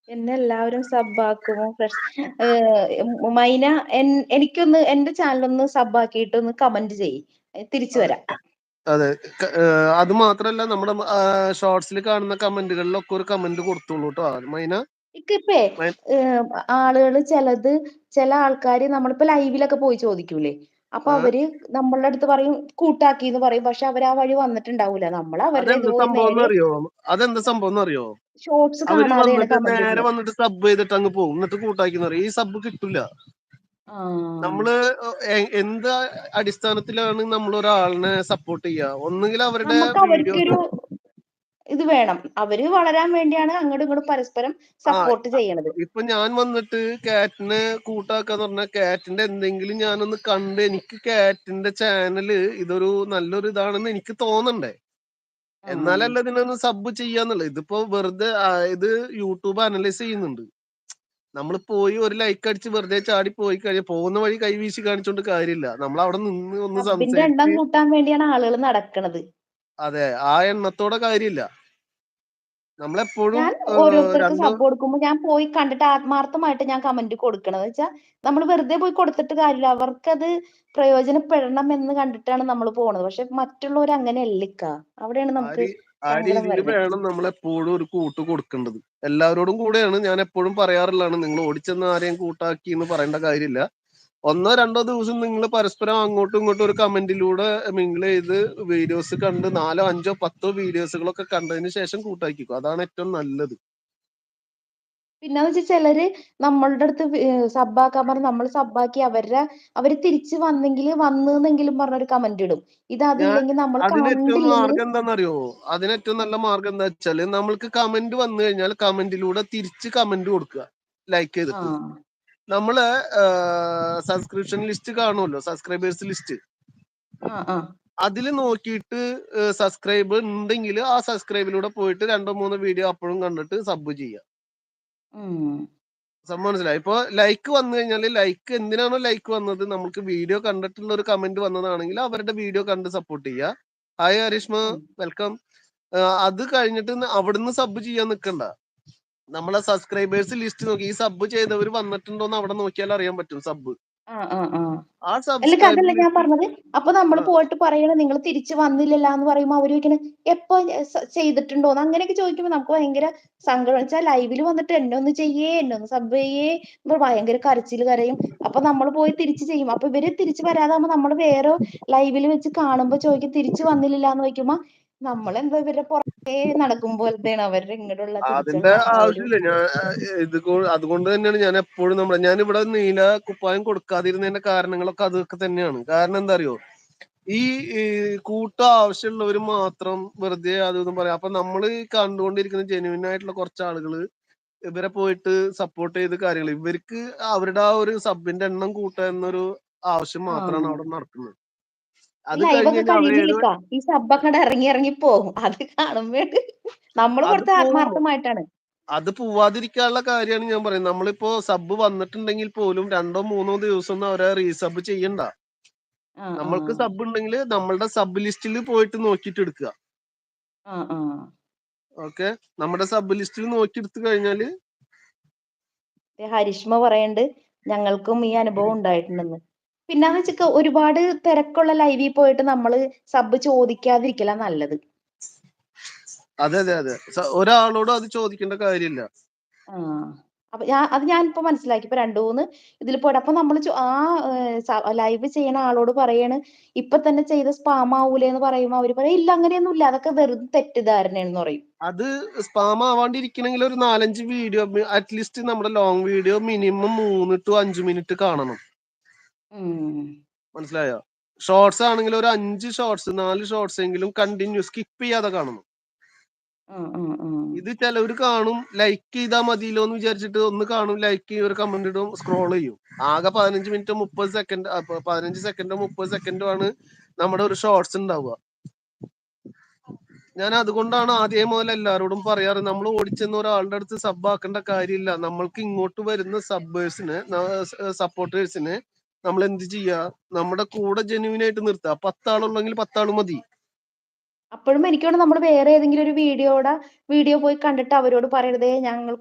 എന്നെ എല്ലാവരും സബ്ബാക്കുമോ? മൈന എനിക്കൊന്ന് എന്റെ ചാനലൊന്ന് സബ്ബാക്കിയിട്ട് ഒന്ന് കമന്റ് ചെയ്യ്. തിരിച്ചു അതെ വരാം. അതെ. അത് മാത്രല്ല നമ്മുടെ ഷോർട്സിൽ കാണുന്ന കമന്റുകളിലൊക്കെ ഒരു കമന്റ് കൊടുത്തോളൂ കേട്ടോ മൈന. ഇക്കിപ്പേ ആളുകൾ ചില ആൾക്കാര് നമ്മളിപ്പോ ലൈവിലൊക്കെ പോയി ചോദിക്കൂലേ, അപ്പൊ അവര് നമ്മളുടെ അടുത്ത് പറയും കൂട്ടാക്കി എന്ന് പറയും. പക്ഷെ അവർ ആ വഴി വന്നിട്ടുണ്ടാവൂല. നമ്മൾ അവരുടെ അതെന്ത് ഇതുപോയി സംഭവം നേരെ അറിയോ? അതെന്താ സംഭവം അറിയോ? ഷോർട്സ് അവര് കാണാതെയാണ് വന്നിട്ട് കമന്റ് നേരെ ഇടുന്നത്. വന്നിട്ട് സബ് ചെയ്തിട്ട് അങ്ങ് പോകും, എന്നിട്ട് കൂട്ടാക്കിന്ന് പറയും. ഈ സബ് കിട്ടില്ല. നമ്മള് എന്ത് അടിസ്ഥാനത്തിലാണ് നമ്മൾ ഒരാളിനെ സപ്പോർട്ട് ചെയ്യുക? ഒന്നുകിൽ അവരുടെ നമുക്ക് വീഡിയോസ്. അവർക്കൊരു ഇത് വേണം. അവര് വളരാൻ വേണ്ടിയാണ് അങ്ങോട്ടും ഇങ്ങോട്ടും പരസ്പരം ആ സപ്പോർട്ട് ചെയ്യണത്. ഇപ്പൊ ഞാൻ വന്നിട്ട് കാറ്റിനെ കൂട്ടാക്കാന്ന് പറഞ്ഞാൽ കാറ്റിന്റെ എന്തെങ്കിലും ഞാനൊന്ന് കണ്ട് എനിക്ക് കാറ്റിന്റെ ചാനല് ഇതൊരു നല്ലൊരു ഇതാണെന്ന് എനിക്ക് തോന്നണ്ടേ, എന്നാലല്ല ഇതിനൊന്ന് സബ് ചെയ്യാന്നുള്ളത്. ഇതിപ്പോ വെറുതെ ഇത് യൂട്യൂബ് അനലൈസ് ചെയ്യുന്നുണ്ട്. നമ്മൾ പോയി ഒരു ലൈക്ക് അടിച്ച് വെറുതെ ചാടി പോയി കഴിഞ്ഞാൽ പോകുന്ന വഴി കൈവീശി കാണിച്ചോണ്ട് കാര്യമില്ല. നമ്മൾ അവിടെ നിന്ന് ഒന്ന് സബിന്റെ എണ്ണം സംസാരിച്ച്. കൂട്ടാൻ വേണ്ടിയാണ് ആളുകൾ നടക്കണത്. അതെ, ആ എണ്ണത്തോടെ കാര്യമില്ല. നമ്മളെപ്പോഴും ഞാൻ ഓരോരുത്തർക്ക് രണ്ടോ. സബ് കൊടുക്കുമ്പോൾ ഞാൻ പോയി കണ്ടിട്ട് ആത്മാർത്ഥമായിട്ട് ഞാൻ കമന്റ് കൊടുക്കണത് വെച്ചാൽ നമ്മൾ വെറുതെ പോയി കൊടുത്തിട്ട് കാര്യമില്ല. അവർക്കത് പ്രയോജനപ്പെടണം എന്ന് കണ്ടിട്ടാണ് നമ്മൾ പോണത്. പക്ഷെ മറ്റുള്ളവർ അങ്ങനെയല്ല ഇക്ക. അവിടെയാണ് നമുക്ക് ആ സങ്കടം രീതിയിൽ വരുന്നത്. വേണം നമ്മളെപ്പോഴും ഒരു കൂട്ട് കൊടുക്കേണ്ടത്. എല്ലാവരോടും കൂടെയാണ് ഞാൻ എപ്പോഴും പറയാറുള്ളതാണ്, നിങ്ങൾ ഓടിച്ചെന്ന് ആരെയും കൂട്ടാക്കി എന്ന് പറയേണ്ട കാര്യമില്ല. ഒന്നോ രണ്ടോ ദിവസം നിങ്ങൾ പരസ്പരം അങ്ങോട്ടും ഇങ്ങോട്ടും ഒരു കമന്റിലൂടെ മിങ്കിൾ ചെയ്ത് വീഡിയോസ് കണ്ട് 4, 5, 10 വീഡിയോസുകളൊക്കെ കണ്ടതിന് ശേഷം കൂട്ടാക്കിക്കോ. അതാണ് ഏറ്റവും നല്ലത്. പിന്നെന്ന് വെച്ചാൽ ചിലര് നമ്മളുടെ അടുത്ത് സബ്ബാക്കാൻ പറഞ്ഞ് നമ്മൾ സബ്ബാക്കി അവര് തിരിച്ചു വന്നെങ്കിലും പറഞ്ഞൊരു കമന്റ് ഇടും. ഇത് ഞാൻ അതില്ലെങ്കിൽ നമ്മൾ അതിനേറ്റവും കണ്ടില്ലെങ്കിൽ. മാർഗം എന്താണെന്നറിയോ? അതിനേറ്റവും നല്ല മാർഗം എന്താ വെച്ചാല്, നമ്മൾക്ക് കമന്റ് വന്നു കഴിഞ്ഞാൽ കമന്റിലൂടെ തിരിച്ച് കമന്റ് കൊടുക്കുക, ലൈക്ക് ചെയ്തിട്ട്. നമ്മള് സബ്സ്ക്രിപ്ഷൻ ലിസ്റ്റ് കാണുമല്ലോ, സബ്സ്ക്രൈബേഴ്സ് ലിസ്റ്റ്. അതിൽ നോക്കിയിട്ട് സബ്സ്ക്രൈബ് ഉണ്ടെങ്കിൽ ആ സബ്സ്ക്രൈബിലൂടെ പോയിട്ട് 2-3 വീഡിയോ അപ്പോഴും കണ്ടിട്ട് സബ് ചെയ്യുക. സംഭവം മനസ്സിലായി? ഇപ്പൊ ലൈക്ക് വന്നു കഴിഞ്ഞാൽ ലൈക്ക് എന്തിനാണോ ലൈക്ക് വന്നത്, നമുക്ക് വീഡിയോ കണ്ടിട്ടുള്ള ഒരു കമന്റ് വന്നതാണെങ്കിൽ അവരുടെ വീഡിയോ കണ്ട് സപ്പോർട്ട് ചെയ്യുക. Hi Harishma, welcome. അത് കഴിഞ്ഞിട്ട് അവിടുന്ന് സബ് ചെയ്യാൻ നിൽക്കണ്ട. നമ്മളെ സബ്സ്ക്രൈബേഴ്സ് ലിസ്റ്റ് നോക്കി ഈ സബ് ചെയ്തവർ വന്നിട്ടുണ്ടോന്ന് അവിടെ നോക്കിയാൽ അറിയാൻ പറ്റും സബ്. ആ അല്ല സബ്സ്ക്രൈബ് അതല്ല ഞാൻ ലിസ്റ്റ്. പറഞ്ഞത്. അപ്പൊ നമ്മൾ പോയിട്ട് പറയണ നിങ്ങൾ തിരിച്ചു വന്നില്ലല്ലോ എന്ന് പറയുമ്പോ അവര് ചോദിക്കണ എപ്പോ ചെയ്തിട്ടുണ്ടോന്ന് അങ്ങനെയൊക്കെ ചോദിക്കുമ്പോ നമുക്ക് ഭയങ്കര സങ്കടം. വെച്ചാൽ ലൈവിൽ വന്നിട്ട് എന്നെ ഒന്ന് സബ് ചെയ്യേ ഭയങ്കര കരച്ചിൽ കരയും. അപ്പൊ നമ്മൾ പോയി തിരിച്ചു ചെയ്യും. അപ്പൊ ഇവര് തിരിച്ചു വരാതാകുമ്പോ നമ്മൾ വേറെ ലൈവിൽ വെച്ച് കാണുമ്പോ ചോദിക്കും തിരിച്ചു വന്നില്ല എന്ന് ചോദിക്കുമ്പോ നമ്മളെന്തോ ഇവരുടെ പുറകെ നടക്കും പോലത്തെയാണ് അവരുടെ ഇങ്ങോട്ടുള്ള അതിന്റെ തിരിച്ചുള്ള ആ ഒരു. ആവശ്യമില്ല. ഞാൻ അതുകൊണ്ട് തന്നെയാണ് ഞാൻ എപ്പോഴും ഞാൻ ഇവിടെ നീല കുപ്പായം കൊടുക്കാതിരുന്നതിന്റെ കാരണങ്ങളൊക്കെ അതൊക്കെ തന്നെയാണ്. കാരണം എന്താ അറിയോ, ഈ കൂട്ട ആവശ്യമുള്ളവർ മാത്രം വെറുതെ അതൊന്നും പറയാം. അപ്പൊ നമ്മൾ കണ്ടുകൊണ്ടിരിക്കുന്ന ജെന്യൂൻ ആയിട്ടുള്ള കുറച്ച് ആളുകള് ഇവരെ പോയിട്ട് സപ്പോർട്ട് ചെയ്ത് കാര്യങ്ങൾ, ഇവർക്ക് അവരുടെ ആ ഒരു സബിന്റെ എണ്ണം കൂട്ടുക എന്നൊരു ആവശ്യം മാത്രമാണ് അവിടെ നടക്കുന്നത്. ഈ അത് കഴിഞ്ഞ് ലൈവൊക്കെ കഴിഞ്ഞാൽ അവരേത് കഴിയുമ്പോഴേക്കാ ഈ സബ്ബൊക്കെ ഇറങ്ങി പോകും. അത് കാണുമ്പോ നമ്മൾ അത് കൊടുത്ത പോവും. ആത്മാർത്ഥമായിട്ടാണ്. അത് പോവാതിരിക്കാനുള്ള കാര്യമാണ് ഞാൻ പറയുന്നത്. നമ്മളിപ്പോ സബ് വന്നിട്ടുണ്ടെങ്കിൽ പോലും 2-3 ദിവസം ഒന്നും അവരെ റീസബ് ചെയ്യണ്ട. ആ ആ നമ്മൾക്ക് സബ് ഉണ്ടെങ്കിൽ നമ്മളുടെ സബ് ലിസ്റ്റിൽ പോയിട്ട് നോക്കിയിട്ട് എടുക്കുക. ആ ആ ഓക്കെ, നമ്മുടെ സബ് ലിസ്റ്റിൽ നോക്കി എടുത്തു കഴിഞ്ഞാല്. ഹരിഷ്മ പറയണ്ട് ഞങ്ങൾക്കും ഈ അനുഭവം ഉണ്ടായിട്ടുണ്ടെന്ന്. പിന്നെന്ന് വെച്ചാ ഒരുപാട് തിരക്കുള്ള ലൈവിൽ പോയിട്ട് നമ്മള് സബ് ചോദിക്കാതിരിക്കല നല്ലത്. അതെ അതെ അതെ, ഒരാളോടും അത് ചോദിക്കേണ്ട കാര്യമില്ല. ആ അപ്പൊ ഞാനിപ്പോ മനസ്സിലാക്കി. ഇപ്പൊ 2-3 ഇതിൽ പോയിട്ട് അപ്പൊ നമ്മൾ ലൈവ് ചെയ്യണ ആളോട് പറയാണ് ഇപ്പൊ തന്നെ ചെയ്ത് സ്പാം ആവൂലേ എന്ന് പറയുമ്പോ അവര് പറയും ഇല്ല അങ്ങനെയൊന്നും ഇല്ല, അതൊക്കെ വെറുതെ തെറ്റിദ്ധാരണയെന്ന് പറയും. അത് സ്പാം ആവാണ്ടിരിക്കണമെങ്കിൽ ഒരു 4-5 വീഡിയോ അറ്റ്ലീസ്റ്റ് നമ്മുടെ long video minimum 3 to 5 minute കാണണം. മനസ്സിലായോ? ഷോർട്സ് ആണെങ്കിൽ ഒരു 5 ഷോർട്സ് 4 ഷോർട്സ് എങ്കിലും കണ്ടിന്യൂ സ്കിപ്പ് ചെയ്യാതെ കാണണം. ഇത് ചിലവര് കാണും, ലൈക്ക് ചെയ്താൽ മതിയല്ലോ എന്ന് വിചാരിച്ചിട്ട് ഒന്ന് കാണും, ലൈക്ക് ചെയ്യും, ഒരു കമന്റ് ഇടും, സ്ക്രോൾ ചെയ്യും. ആകെ 15 മിനിറ്റ് 30 സെക്കൻഡ് 15 സെക്കൻഡോ 30 സെക്കൻഡോ ആണ് നമ്മുടെ ഒരു ഷോർട്സ് ഉണ്ടാവുക. ഞാൻ അതുകൊണ്ടാണ് ആദ്യം മുതൽ എല്ലാവരോടും പറയാറ്, നമ്മൾ ഓടിച്ചെന്ന ഒരാളുടെ അടുത്ത് സബ് ആക്കേണ്ട കാര്യമില്ല. നമ്മൾക്ക് ഇങ്ങോട്ട് വരുന്ന സപ്പോർട്ടേഴ്സിന് നമ്മൾ എന്ത് ചെയ്യുക, നമ്മുടെ കൂടെ ജെന്യൂൻ ആയിട്ട് നിർത്തുക. 10 ആളുള്ളെങ്കിൽ 10 ആള് മതി. അപ്പോഴും എനിക്ക് തോന്നുന്നു നമ്മൾ വേറെ ഏതെങ്കിലും ഒരു വീഡിയോ പോയി കണ്ടിട്ട് അവരോട് പറയരുതേ ഞങ്ങൾ